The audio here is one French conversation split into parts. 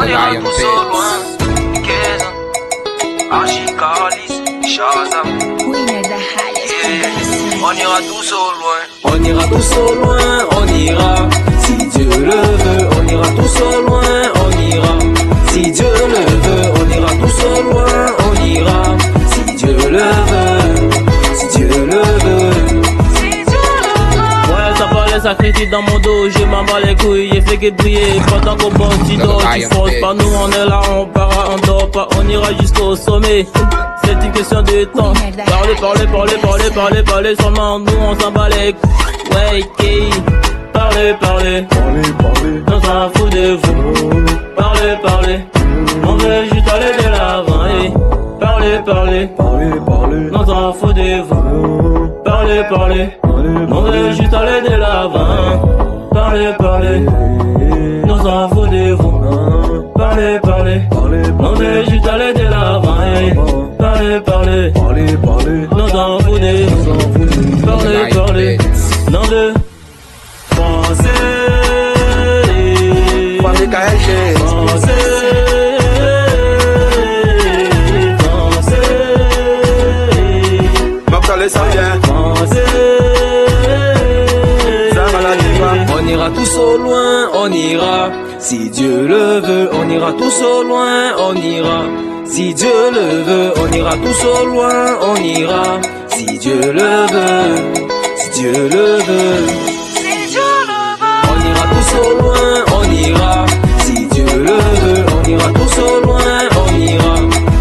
On ira tous au loin. Keza, Archicalis, Shazam. On ira tous au loin. On ira tous au loin, on ira. Si Dieu le veut, on ira tous au loin, on ira. Si Dieu le veut, on ira tous au loin, on ira. Si Dieu le veut, si Dieu le veut. Ouais, ça parlait sacrifice dans mon dos, je m'en bats les couilles, j'ai fait que briller. Pendant qu'au bon tu dors, tu forces pas, nous on est là, on part, on dort pas, on ira jusqu'au sommet. C'est une question de temps. Parler seulement, nous on s'en bat les couilles. Ouais, okay. Parler, on s'en fout de vous. Parler, on veut juste aller de l'avant. Hey. Parler, on s'en fout de vous. Parler, on veut juste aller de l'avant. Parler, on s'en fout de vous. Parler, on veut juste aller de l'avant. Hey. Parler, on s'en fout de vous. Parler, non de penser. On ira tous au loin, on ira. Si Dieu le veut, on ira tous au loin, on ira. Si Dieu le veut, on ira tous au loin, on ira. Si Dieu le veut, si Dieu le veut. On ira tous au loin, on ira. Si Dieu le veut, on ira tous au loin, on ira.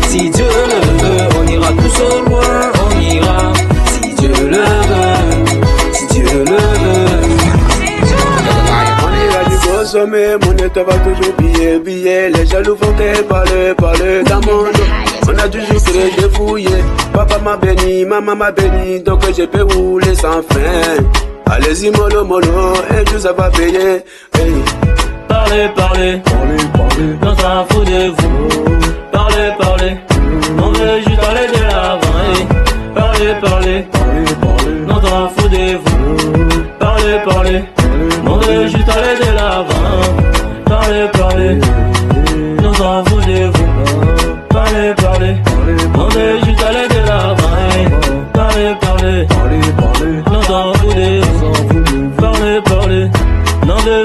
Si Dieu le veut, on ira tous au loin, on ira. Si Dieu le veut, si Dieu le veut. On ira du sommet, mon état va toujours biller. Les jaloux vont que parler dans mon dos. On a toujours créé de fouiller. Papa m'a béni, maman m'a béni, donc je peux rouler sans fin. Allez-y mollo, et tout ça va payer. Hey. Parler, on s'en fout de vous. Parler, on veut juste aller de l'avant. Hey. Parler, on s'en fout de vous. Parler, on veut juste aller de l'avant. Parler, on s'en fout de vous. Parler, on veut juste aller de l'avant. Hey. Parler, on s'en fout de vous. Parler, non de